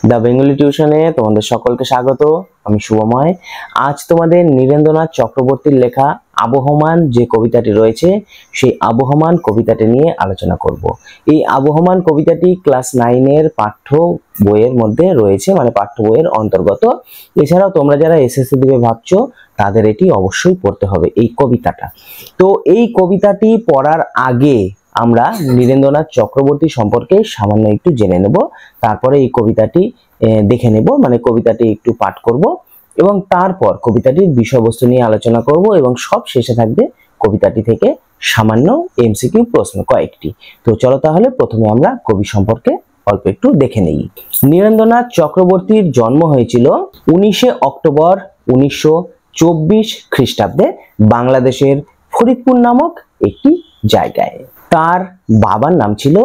The Bengali টিউশনে তোমাদের সকলকে স্বাগত। আমি শুভময়। আজ তোমাদের নীরেন্দ্রনাথ চক্রবর্তীর লেখা আবহমান যে কবিতাটি রয়েছে সেই আবহমান কবিতাটি নিয়ে আলোচনা করব। এই আবহমান কবিতাটি ক্লাস 9 এর পাঠ্য বইয়ের মধ্যে রয়েছে, মানে পাঠ্য বইয়ের অন্তর্গত। এছাড়াও তোমরা যারা এসএসসি দিবে ভাবছো তাদের এটি অবশ্যই পড়তে হবে এই কবিতাটা। তো এই কবিতাটি পড়ার আগে আমরা নীরেন্দ্রনাথ চক্রবর্তী সম্পর্কে সামান্য একটু জেনে নেব, তারপরে এই কবিতাটি দেখে নেব, মানে কবিতাটি একটু পাঠ করব এবং তারপর কবিতাটির বিষয়বস্তু নিয়ে আলোচনা করব এবং সব শেষে থাকবে কবিতাটি থেকে সামান্য এমসিকিউ প্রশ্ন কয়েকটি। তো চলো তাহলে প্রথমে আমরা কবি সম্পর্কে অল্প একটু দেখে নেই। নীরেন্দ্রনাথ চক্রবর্তীর জন্ম হয়েছিল 19 অক্টোবর 1924 খ্রিস্টাব্দে বাংলাদেশের ফরিদপুর নামক একটি জায়গায়। তার বাবার নাম ছিল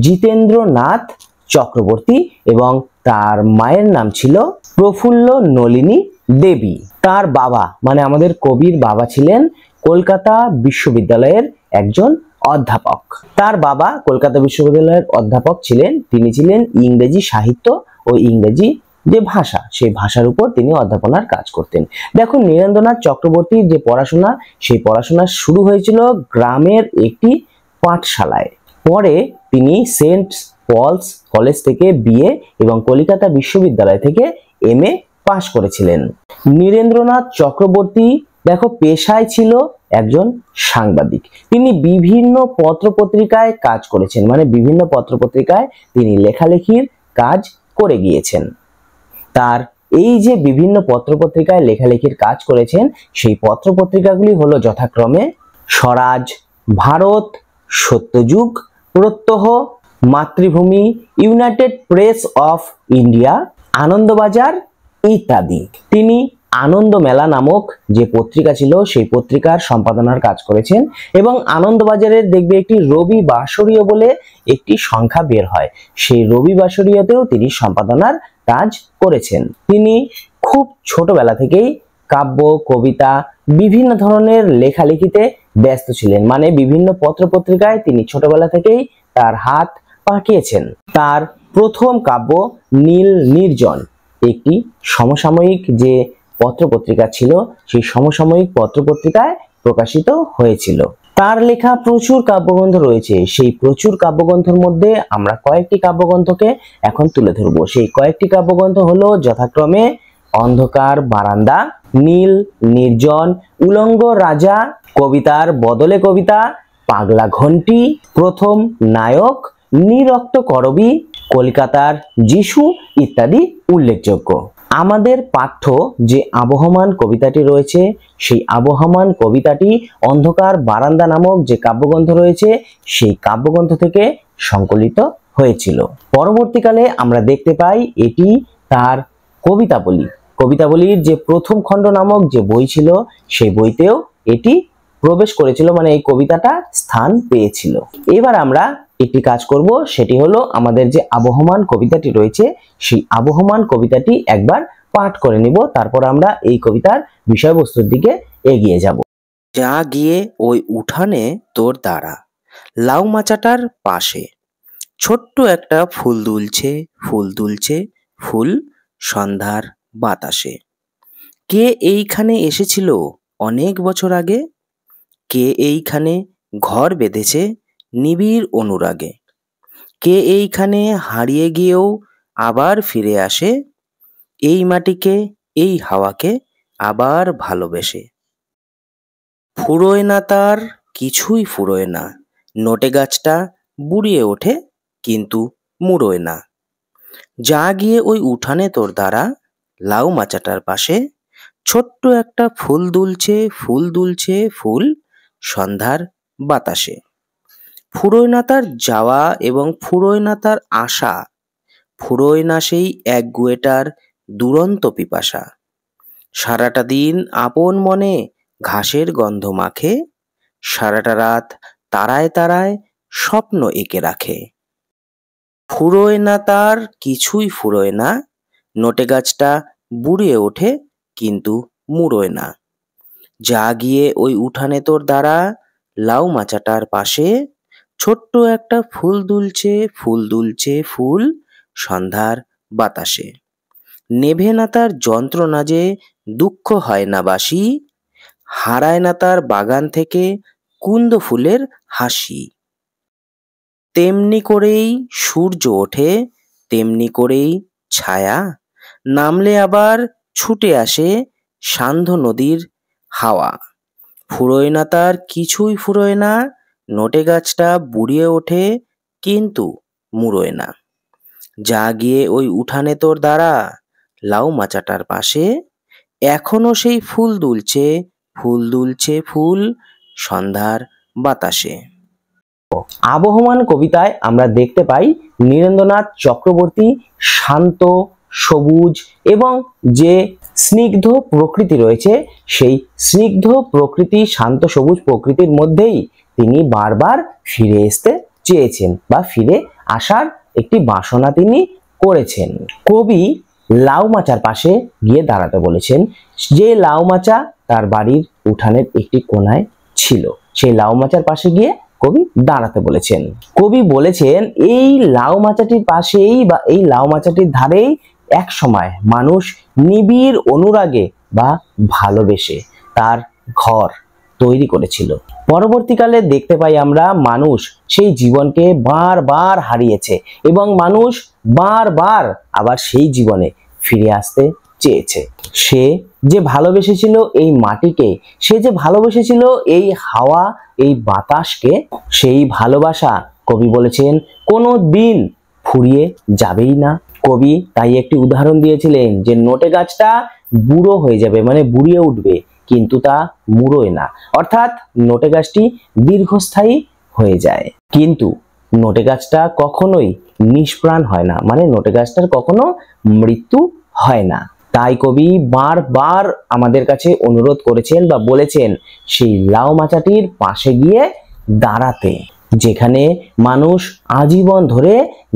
জিতেন্দ্রনাথ চক্রবর্তী এবং তার মায়ের নাম ছিল প্রফুল্ল নলিনী দেবী। তার বাবা মানে আমাদের কবির বাবা ছিলেন কলকাতা বিশ্ববিদ্যালয়ের একজন অধ্যাপক। তার বাবা কলকাতা বিশ্ববিদ্যালয়ের অধ্যাপক ছিলেন। তিনি ছিলেন ইংরেজি সাহিত্য ও ইংরেজি যে ভাষা সেই ভাষার উপর তিনি অধ্যাপনার কাজ করতেন। দেখুন, নীরেন্দ্রনাথ চক্রবর্তীর যে পড়াশোনা সেই পড়াশোনা শুরু হয়েছিল গ্রামের একটি পাঠশালায়। পরে তিনি সেন্ট পলস কলেজ থেকে বিএ এবং কলকাতা বিশ্ববিদ্যালয় থেকে এমএ পাশ করেছিলেন। নীরেন্দ্রনাথ চক্রবর্তী দেখো পেশায় ছিল একজন সাংবাদিক। তিনি বিভিন্ন পত্রপত্রিকায় কাজ করেছেন, মানে বিভিন্ন পত্রপত্রিকায় তিনি লেখালেখির কাজ করে গিয়েছেন। তার এই যে বিভিন্ন পত্রপত্রিকায় লেখালেখির কাজ করেছেন সেই পত্রপত্রিকাগুলি হলো যথাক্রমে স্বরাজ, ভারত, সত্যযুগ, প্রত্যহ, মাতৃভূমি, United press of India, Anandabazar ইত্যাদি। তিনি আনন্দ মেলা নামক যে পত্রিকা ছিল সেই পত্রিকার সম্পাদনার কাজ করেছেন এবং আনন্দবাজারের দেখবে একটি রবি বাসরীয় বলে একটি সংখ্যা বের হয়, সেই রবি বাসরীয়তেও তিনি সম্পাদনার কাজ করেছেন। তিনি খুব ছোটবেলা থেকেই কাব্য, কবিতা, বিভিন্ন ধরনের লেখালেখিতে ব্যস্ত ছিলেন, মানে বিভিন্ন পত্রপত্রিকায় তিনি ছোটবেলা থেকেই তার হাত পাকিয়েছেন। তার প্রথম কাব্য নীল নির্জন একটি সমসাময়িক যে পত্রপত্রিকা ছিল সেই সমসাময়িক পত্রপত্রিকায় প্রকাশিত হয়েছিল। তার লেখা প্রচুর কাব্যগ্রন্থ রয়েছে। সেই প্রচুর কাব্যগ্রন্থের মধ্যে আমরা কয়েকটি কাব্যগ্রন্থকে এখন তুলে ধরবো। সেই কয়েকটি কাব্যগ্রন্থ হলো যথাক্রমে অন্ধকার বারান্দা, নীল নির্জন, উলঙ্গ রাজা, কবিতার বদলে কবিতা, পাগলা ঘন্টি, প্রথম নায়ক, নিরক্ত করবী, কলকাতার যিশু ইত্যাদি উল্লেখযোগ্য। আমাদের পাঠ্য যে আবহমান কবিতাটি রয়েছে সেই আবহমান কবিতাটি অন্ধকার বারান্দা নামক যে কাব্যগ্রন্থ রয়েছে সেই কাব্যগ্রন্থ থেকে সংকলিত হয়েছিল। পরবর্তীকালে আমরা দেখতে পাই এটি তার কবিতাবলীর যে প্রথম খণ্ড নামক যে বই ছিল সেই বইতেও এটি প্রবেশ করেছিল, মানে এই কবিতাটা স্থান পেয়েছিল। এবার আমরা একটি কাজ করব, সেটি হলো আমাদের যে আবহমান কবিতাটি রয়েছে সেই আবহমান কবিতাটি একবার পাঠ করে নিব, তারপর আমরা এই কবিতার বিষয়বস্তুর দিকে এগিয়ে যাব। যা গিয়ে ওই উঠানে তোর দাঁড়া, লাউ মাচাটার পাশে, ছোট্ট একটা ফুল দুলছে, ফুল দুলছে, ফুল সন্ধ্যার বাতাসে। কে এইখানে এসেছিল অনেক বছর আগে? কে এইখানে ঘর বেঁধেছে নিবিড় অনুরাগে? কে এইখানে হারিয়ে গিয়েও আবার ফিরে আসে এই মাটিকে, এই হাওয়াকে আবার ভালোবেসে? ফুরোয় না তার, কিছুই ফুরোয় না, নোটে গাছটা বুড়িয়ে ওঠে কিন্তু মুড়োয় না। যা গিয়ে ওই উঠানে তোর দ্বারা, লাউ মাচাটার পাশে, ছোট্ট একটা ফুল দুলছে, ফুল দুলছে, ফুল সন্ধ্যার বাতাসে। ফুরোয় না তার যাওয়া এবং ফুরোয় না তার আশা, ফুরোয় না সেই একগুঁয়েটার দুরন্ত পিপাসা। সারাটা দিন আপন মনে ঘাসের গন্ধ মাখে, সারাটা রাত তারায় তারায় স্বপ্ন এঁকে রাখে। ফুরোয় না তার, কিছুই ফুরোয় না, নোটে গাছটা বুড়িয়ে ওঠে কিন্তু মুড়োয় না। যা গিয়ে ওই উঠানে তোর দ্বারা, লাউ মাচাটার পাশে, ছোট্ট একটা ফুল দুলছে, ফুল দুলছে, ফুল সন্ধ্যার বাতাসে। নেভে না তার যন্ত্রণা যে, দুঃখ হয় না বাসি, হারায় না তার বাগান থেকে কুন্দ ফুলের হাসি। তেমনি করেই সূর্য ওঠে, তেমনি করেই ছায়া, নামলে আবার ছুটে আসে সান্ধ্য নদীর হাওয়া। ফুরোয় না তার কিছুই ফুরোয় না, নোটে গাছটা বুড়িয়ে ওঠে কিন্তু মুড়োয় না। যা গিয়ে ওই উঠানে তোর দাঁড়া, লাউ মাচাটার পাশে, এখনো সেই ফুল দুলছে, ফুল দুলছে ফুল, সন্ধ্যার বাতাসে। আবহমান কবিতায় আমরা দেখতে পাই নীরেন্দ্রনাথ চক্রবর্তী শান্ত, সবুজ এবং যে স্নিগ্ধ প্রকৃতি রয়েছে, সেই স্নিগ্ধ প্রকৃতি, শান্ত সবুজ প্রকৃতির মধ্যেই তিনি বারবার ফিরে আসতে চেয়েছেন বা ফিরে আসার একটি বাসনা তিনি করেছেন। কবি লাউ মাচার পাশে গিয়ে দাঁড়াতে বলেছেন। যে লাউ মাচা তার বাড়ির উঠানের একটি কোনায় ছিল, সেই লাউ মাচার পাশে গিয়ে কবি দাঁড়াতে বলেছেন। কবি বলেছেন এই লাউ মাচাটির পাশেই বা এই লাউ মাচাটির ধারেই এক সময় মানুষ নিবিড় অনুরাগে বা ভালোবেসে তার ঘর তৈরি করেছিল। পরবর্তীকালে দেখতে পাই আমরা মানুষ সেই জীবনকে বারবার হারিয়েছে এবং মানুষ বারবার আবার সেই জীবনে ফিরে আসতে চেয়েছে। সে যে ভালোবেসেছিল এই মাটিকে, সে যে ভালোবেসেছিল এই হাওয়া, এই বাতাসকে, সেই ভালোবাসা কবি বলেছেন কোনো দিন ফুরিয়ে যাবেই না। কবি তাই একটি উদাহরণ দিয়েছিলেন যে নোটে গাছটা বুড়ো হয়ে যাবে, মানে বুড়িয়ে উঠবে, কিন্তু তা মুড়োয় না, অর্থাৎ নোটে গাছটি দীর্ঘস্থায়ী হয়ে যায়, কিন্তু নোটে গাছটা কখনোই নিষ্প্রাণ হয় না, মানে নোটে গাছটার কখনো মৃত্যু হয় না। তাই কবি বারবার আমাদের কাছে অনুরোধ করেছেন বা বলেছেন সেই লাউ মাচাটির পাশে গিয়ে দাঁড়াতে, যেখানে মানুষ আজীবন ধরে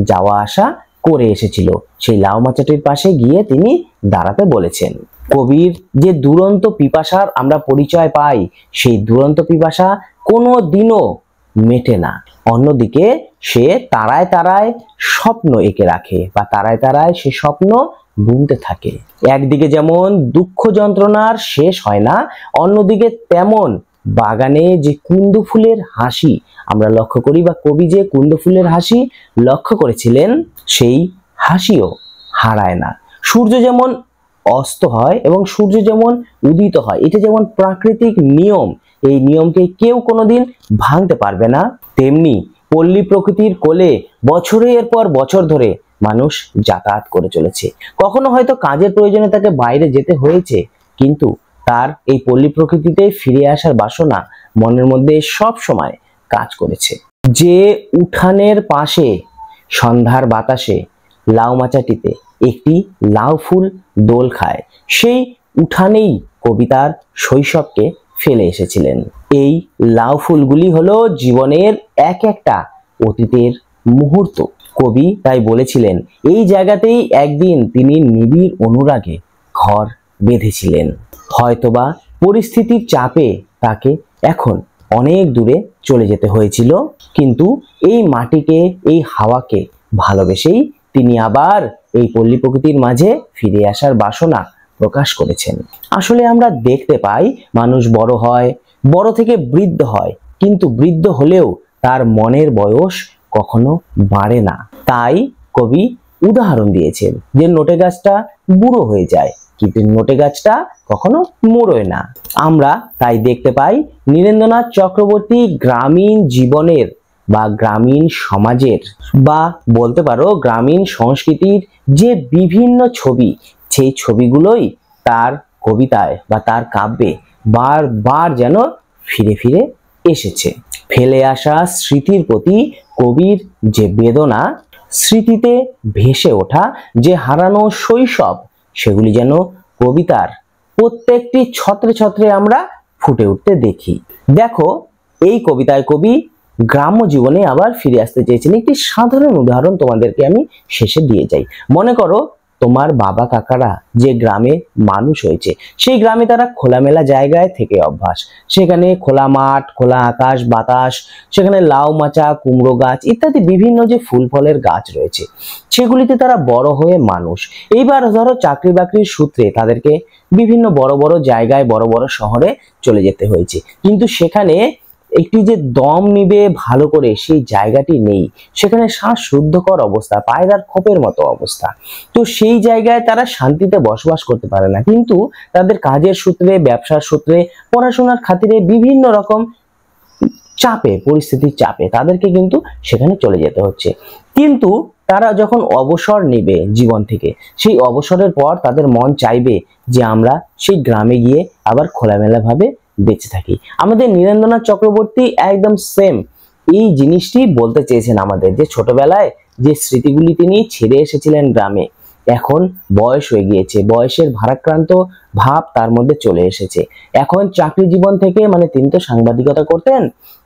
যাওয়া আসা করে এসেছিল। সেই লাউ মাচাটির পাশে গিয়ে তিনি দাঁড়াতে বলেছেন। কবির যে দুরন্ত পিপাসার আমরা পরিচয় পাই, সেই দুরন্ত পিপাসা কোনো দিনও মেটে না। অন্যদিকে সে তারায় তারায় স্বপ্ন এঁকে রাখে বা তারায় তারায় সে স্বপ্ন বুনতে থাকে। একদিকে যেমন দুঃখ যন্ত্রণার শেষ হয় না, অন্যদিকে তেমন বাগানে যে কুন্দ ফুলের হাসি আমরা লক্ষ্য করি বা কবি যে কুন্দ ফুলের হাসি লক্ষ্য করেছিলেন, সেই হাসিও হারায় না। সূর্য যেমন অস্ত হয় এবং সূর্য যেমন উদিত হয়, এটা যেমন প্রাকৃতিক নিয়ম, এই নিয়মকে কেউ কোনোদিন ভাঙতে পারবে না, তেমনি পল্লী প্রকৃতির কোলে বছরের পর বছর ধরে মানুষ যাতায়াত করে চলেছে। কখনো হয়তো কাজের প্রয়োজনে তাকে বাইরে যেতে হয়েছে, কিন্তু তার এই পল্লী প্রকৃতিতে ফিরে আসার বাসনা মনের মধ্যে সব সময় কাজ করেছে। যে উঠানের পাশে সন্ধ্যার বাতাসে লাউ মাচাটিতে একটি লাউ ফুল দোল খায়, সেই উঠানেই কবিতার শৈশবকে ফেলে এসেছিলেন। এই লাউ ফুলগুলি হলো জীবনের এক একটা অতীতের মুহূর্ত। কবি তাই বলেছিলেন এই জায়গাতেই একদিন তিনি নিবিড় অনুরাগে ঘর বেঁধেছিলেন। হয়তোবা পরিস্থিতির চাপে তাকে এখন অনেক দূরে চলে যেতে হয়েছিল, কিন্তু এই মাটিকে, এই হাওয়াকে ভালোবেসেই তিনি আবার এই পল্লী প্রকৃতির মাঝে ফিরে আসার বাসনা প্রকাশ করেছেন। আসলে আমরা দেখতে পাই মানুষ বড় হয়, বড় থেকে বৃদ্ধ হয়, কিন্তু বৃদ্ধ হলেও তার মনের বয়স কখনো বাড়ে না। তাই কবি উদাহরণ দিয়েছেন যে নোটে গাছটা বুড়ো হয়ে যায়, কিন্তু নোটে গাছটা কখনো মুড়োয় না। আমরা তাই দেখতে পাই নীরেন্দ্রনাথ চক্রবর্তী গ্রামীণ জীবনের বা গ্রামীণ সমাজের বা বলতে পারো গ্রামীণ সংস্কৃতির যে বিভিন্ন ছবি, সেই ছবিগুলোই তার কবিতায় বা তার কাব্যে বারবার যেন ফিরে ফিরে এসেছে। ফেলে আসা স্মৃতির প্রতি কবির যে বেদনা, স্মৃতিতে ভেসে ওঠা যে হারানো শৈশব, সেগুলি যেন কবিতার প্রত্যেকটি ছত্রে ছত্রে আমরা ফুটে উঠতে দেখি। দেখো এই কবিতায় কবি গ্রাম্য জীবনে আবার ফিরে আসতে চেয়েছেন। একটি সাধারণ উদাহরণ তোমাদেরকে আমি শেষে দিয়ে যাই। মনে করো তোমার বাবা কাকারা যে গ্রামে মানুষ হয়েছে, সেই গ্রামে তারা খোলামেলা জায়গায় থেকে অভ্যাস। সেখানে খোলা মাঠ, খোলা আকাশ বাতাস, সেখানে লাউ মাচা, কুমড়ো গাছ ইত্যাদি বিভিন্ন যে ফুল ফলের গাছ রয়েছে, সেগুলিতে তারা বড় হয়ে মানুষ। এইবার ধরো চাকরি বাকরির সূত্রে তাদেরকে বিভিন্ন বড় বড় জায়গায়, বড় বড় শহরে চলে যেতে হয়েছে, কিন্তু সেখানে একটি যে দম নিবে ভালো করে সেই জায়গাটি নেই। সেখানে শ্বাস রুদ্ধকর অবস্থা, পায়রার খোপের মতো অবস্থা। তো সেই জায়গায় তারা শান্তিতে বসবাস করতে পারে না, কিন্তু তাদের কাজের সূত্রে, ব্যবসার সূত্রে, পড়াশোনার খাতিরে বিভিন্ন রকম চাপে, পরিস্থিতির চাপে তাদেরকে কিন্তু সেখানে চলে যেতে হচ্ছে। কিন্তু তারা যখন অবসর নেবে জীবন থেকে, সেই অবসরের পর তাদের মন চাইবে যে আমরা সেই গ্রামে গিয়ে আবার খোলামেলা ভাবে বেঁচে থাকি। আমাদের নীরেন্দ্রনাথ চক্রবর্তী একদম সেম এই জিনিসটি বলতে চেয়েছেন আমাদের, যে ছোটবেলায় যে স্মৃতিগুলি তিনি ছেড়ে এসেছিলেন গ্রামে, এখন বয়স হয়ে গিয়েছে, বয়সের ভারাক্রান্ত ভাব তার মধ্যে চলে এসেছে। এখন চাকরি জীবন থেকে, মানে তিনি তো সাংবাদিকতা করতেন,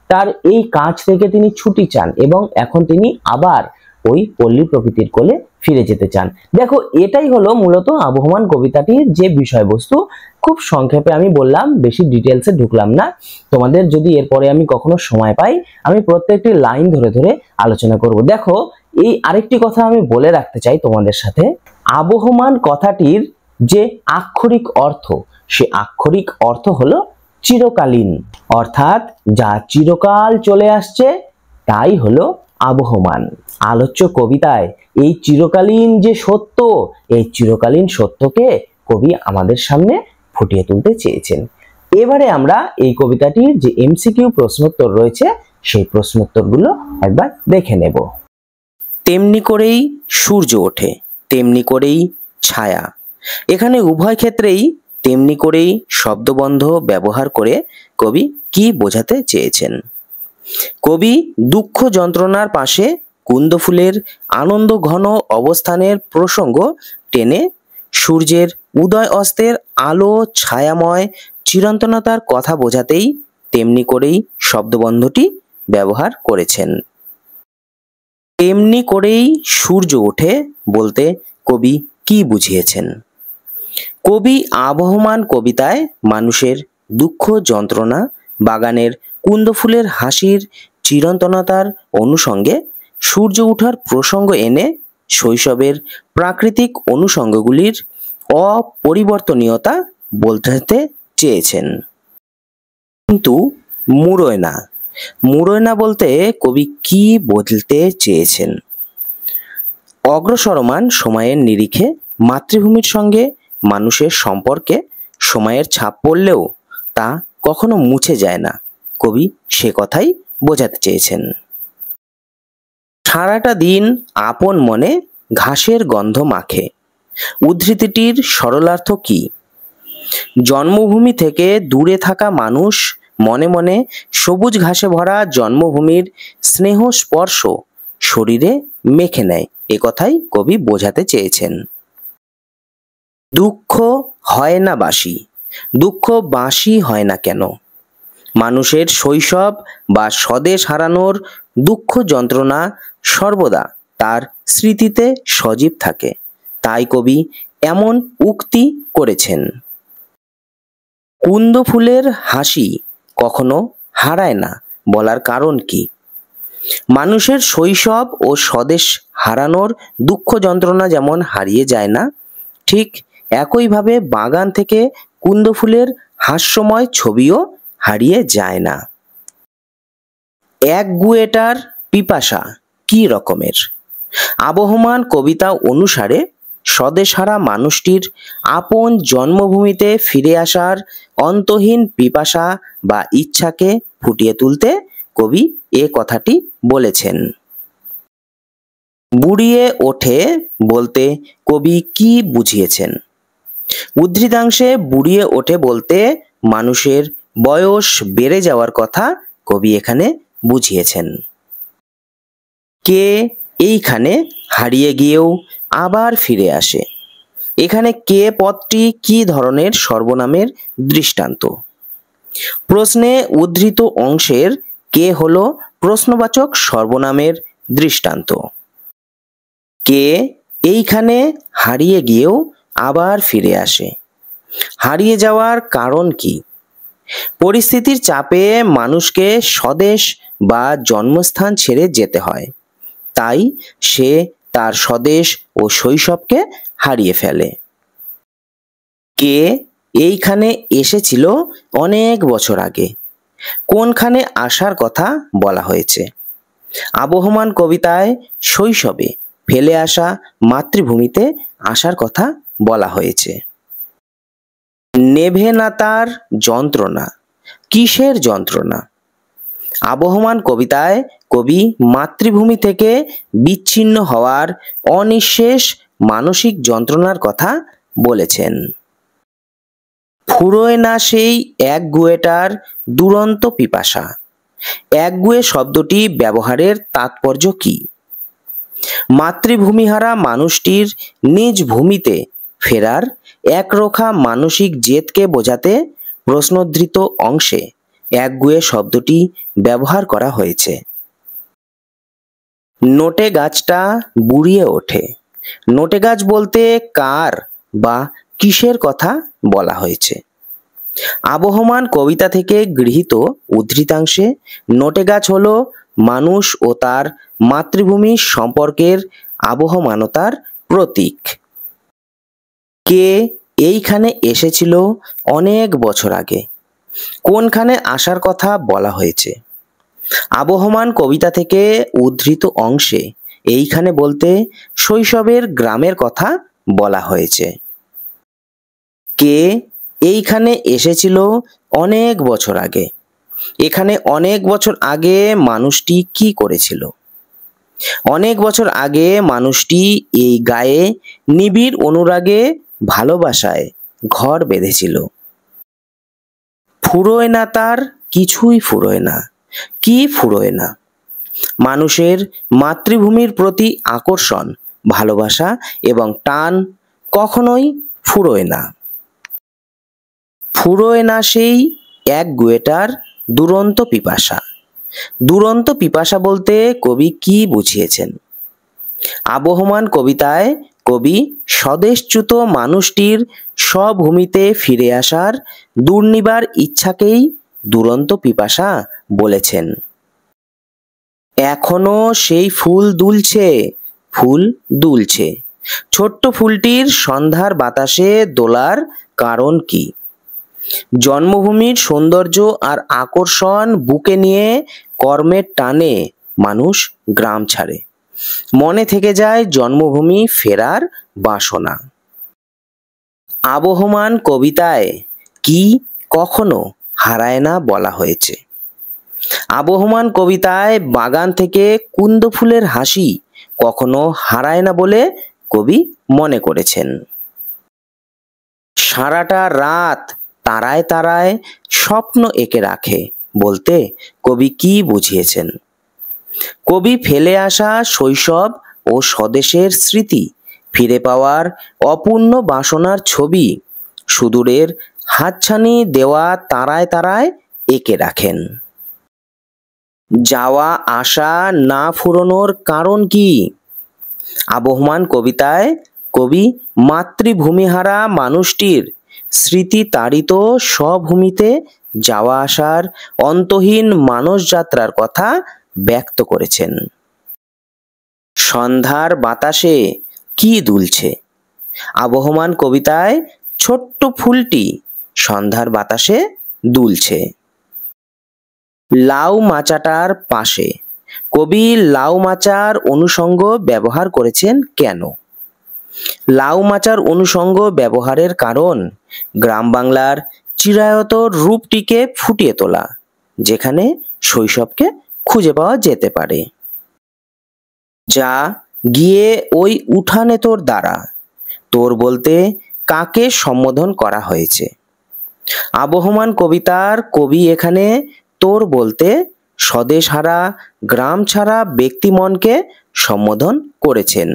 তার এই কাজ থেকে তিনি ছুটি চান এবং এখন তিনি আবার ওই পল্লী প্রকৃতির কোলে ফিরে যেতে চান। দেখো, এটাই হলো মূলত আবহমান কবিতাটির যে বিষয়বস্তু। খুব সংক্ষেপে আমি বললাম, বেশি ডিটেলসে ঢুকলাম না। তোমাদের যদি এরপরে আমি কখনো সময় পাই, আমি প্রত্যেকটি লাইন ধরে ধরে আলোচনা করব। দেখো, এই আরেকটি কথা আমি বলে রাখতে চাই তোমাদের সাথে, আবহমান কথাটির যে আক্ষরিক অর্থ, সে আক্ষরিক অর্থ হলো চিরকালীন, অর্থাৎ যা চিরকাল চলে আসছে তাই হলো আবহমান। আলোচ্য কবিতায় এই চিরকালীন যে সত্য, এই চিরকালীন সত্যকে কবি আমাদের সামনে ফুটিয়ে তুলতে চেয়েছেন। এবারে আমরা এই কবিতাটির যে এমসিকিউ প্রশ্নোত্তর রয়েছে, সেই প্রশ্নোত্তরগুলো একবার দেখে নেব। তেমনি করেই সূর্য ওঠে, তেমনি করেই ছায়া। এখানে উভয় ক্ষেত্রেই তেমনি করেই শব্দবন্ধ ব্যবহার করে কবি কি বোঝাতে চেয়েছেন? কবি দুঃখ যন্ত্রণার পাশে কুন্দফুলের আনন্দ ঘন অবস্থানের প্রসঙ্গ টেনে সূর্যের উদয় অস্তের আলো ছায়াময় চিরন্তনতার কথা বোঝাতেই তেমনি করেই শব্দবন্ধটি ব্যবহার করেছেন। তেমনি করেই সূর্য ওঠে বলতে কবি কি বুঝিয়েছেন? কবি আবহমান কবিতায় মানুষের দুঃখ যন্ত্রণা, বাগানের কুন্দফুলের হাসির চিরন্তনতার অনুষঙ্গে সূর্য ওঠার প্রসঙ্গ এনে শৈশবের প্রাকৃতিক অনুষঙ্গগুলির অপরিবর্তনীয়তা বলতে চেয়েছেন। কিন্তু মুড়োয় না, মুড়োয় না বলতে কবি কি বলতে চেয়েছেন? অগ্রসরমান সময়ের নিরিখে মাতৃভূমির সঙ্গে মানুষের সম্পর্কে সময়ের ছাপ পড়লেও তা কখনো মুছে যায় না, কবি সে কথাই বোঝাতে চেয়েছেন। সারাটা দিন আপন মনে ঘাসের গন্ধ মাখে, উদ্ধৃতিটির সরলার্থ কি? জন্মভূমি থেকে দূরে থাকা মানুষ মনে মনে সবুজ ঘাসে ভরা জন্মভূমির স্নেহ স্পর্শ শরীরে মেখে নেয়, এ কথাই কবি বোঝাতে চেয়েছেন। দুঃখ হয় না বাসি, দুঃখ বাসি হয় না কেন? মানুষের শৈশব বা স্বদেশ হারানোর দুঃখ যন্ত্রণা সর্বদা তার স্মৃতিতে সজীব থাকে, তাই কবি এমন উক্তি করেছেন। কুন্দ ফুলের হাসি কখনো হারায় না বলার কারণ কি? মানুষের শৈশব ও স্বদেশ হারানোর দুঃখ যন্ত্রণা যেমন হারিয়ে যায় না, ঠিক একইভাবে বাগান থেকে কুন্দ ফুলের হাস্যময় ছবিও হারিয়ে যায় না। এক গুয়েটার পিপাসা কি রকমের? আবহমান কবিতা অনুসারে স্বদেশহারা মানুষটির আপন জন্মভূমিতে ফিরে আসার অন্তহীন পিপাসা বা ইচ্ছাকে ফুটিয়ে তুলতে কবি এ কথাটি বলেছেন। বুড়িয়ে ওঠে বলতে কবি কি বুঝিয়েছেন? উদ্ধৃতাংশে বুড়িয়ে ওঠে বলতে মানুষের বয়স বেড়ে যাওয়ার কথা কবি এখানে বুঝিয়েছেন। কে এইখানে হারিয়ে গিয়েও আবার ফিরে আসে, এখানে কে পদটি কি ধরনের সর্বনামের দৃষ্টান্ত? প্রশ্নে উদ্ধৃত অংশের কে হলো প্রশ্নবাচক সর্বনামের দৃষ্টান্ত। কে এইখানে হারিয়ে গিয়েও আবার ফিরে আসে। হারিয়ে যাওয়ার কারণ কি? পরিস্থিতির চাপে মানুষকে স্বদেশ বা জন্মস্থান ছেড়ে যেতে হয়, তাই সে তার স্বদেশ ও শৈশবকে হারিয়ে ফেলে। কে এইখানে এসেছিল অনেক বছর আগে, কোনখানে আসার কথা বলা হয়েছে? আবহমান কবিতায় শৈশবে ফেলে আসা মাতৃভূমিতে আসার কথা বলা হয়েছে। নেভে না তার যন্ত্রণা, কিসের যন্ত্রণা? আবহমান কবিতায় কবি মাতৃভূমি থেকে বিচ্ছিন্ন হওয়ার অনিঃশেষ মানসিক যন্ত্রণার কথা বলেছেন। ফুরোয় না সেই একগুঁয়েটার দুরন্ত পিপাসা। একগুঁয়ে শব্দটি ব্যবহারের তাৎপর্য কি? মাতৃভূমিহারা মানুষটির নিজ ভূমিতে ফেরার একরোখা মানসিক জেদকে বোঝাতে প্রশ্নোদ্ধৃত অংশে একগুঁয়ে শব্দটি ব্যবহার করা হয়েছে। নোটে গাছটা বুড়িয়ে ওঠে। নোটে গাছ বলতে কার বা কিসের কথা বলা হয়েছে? আবহমান কবিতা থেকে গৃহীত উদ্ধৃতাংশে নোটে গাছ হলো মানুষ ও তার মাতৃভূমির সম্পর্কের আবহমানতার প্রতীক। কে এইখানে এসেছিল অনেক বছর আগে, কোনখানে আসার কথা বলা হয়েছে? আবহমান কবিতা থেকে উদ্ধৃত অংশে এইখানে বলতে শৈশবের গ্রামের কথা বলা হয়েছে। কে এইখানে এসেছিল অনেক বছর আগে, এখানে অনেক বছর আগে মানুষটি কি করেছিল? অনেক বছর আগে মানুষটি এই গায়ে নিবিড় অনুরাগে ভালোবাসায় ঘর বেঁধেছিল। ফুরোয় না তার কিছুই ফুরোয় না। কি ফুরোয় না? মানুষের মাতৃভূমির প্রতি আকর্ষণ, ভালোবাসা এবং টান কখনোই ফুরোয় না। ফুরোয় না সেই একগুঁয়েটার দুরন্ত পিপাসা। দুরন্ত পিপাসা বলতে কবি কি বুঝিয়েছেন? আবহমান কবিতায় কবি স্বদেশচ্যুত মানুষটির স্বভূমিতে ফিরে আসার দুর্নিবার ইচ্ছাকেই দুরন্ত পিপাসা বলেছেন। এখনো সেই ফুল দুলছে, ফুল দুলছে। ছোট্ট ফুলটির সন্ধ্যার বাতাসে দোলার কারণ কি? জন্মভূমির সৌন্দর্য আর আকর্ষণ বুকে নিয়ে কর্মের টানে মানুষ গ্রাম ছাড়ে। মনে থেকে যায় জন্মভূমি ফেরার বাসনা। আবহমান কবিতায় কি কখনো হারায় না বলা হয়েছে? আবহমান কবিতায় বাগান থেকে কুন্দ ফুলের হাসি কখনো হারায় না বলে কবি মনে করেছেন। সারাটা রাত তারায় তারায় স্বপ্ন এঁকে রাখে বলতে কবি কি বুঝিয়েছেন? কবি ফেলে আসা শৈশব ও স্বদেশের স্মৃতি ফিরে পাওয়ার অপূর্ণ বাসনার ছবি সুদূরের হাতছানি দেওয়া তারায় তারায় এঁকে রাখেন। যাওয়া আসা না ফুরোনোর কারণ কি? আবহমান কবিতায় কবি মাতৃভূমিহারা মানুষটির স্মৃতি তাড়িত স্বভূমিতে যাওয়া আসার অন্তহীন মানসযাত্রার কথা ব্যক্ত করেছেন। সন্ধ্যার বাতাসে কি দুলছে? আবহমান কবিতায় ছোট্ট ফুলটি সন্ধ্যার বাতাসে দুলছে। লাউ মাচাটার পাশে, কবি লাউ মাচার অনুষঙ্গ ব্যবহার করেছেন কেন? লাউ মাচার অনুষঙ্গ ব্যবহারের কারণ গ্রাম বাংলার চিরায়ত রূপটিকে ফুটিয়ে তোলা, যেখানে শৈশবকে খুঁজে পাওয়া যেতে পারে। যা গিয়ে ওই উঠানে তোর দ্বারা, তোর বলতে কাকে সম্বোধন করা হয়েছে? আবহমান কবিতার কবি এখানে তোর বলতে স্বদেশহারা গ্রাম ছাড়া ব্যক্তিমনকে সম্বোধন করেছেন।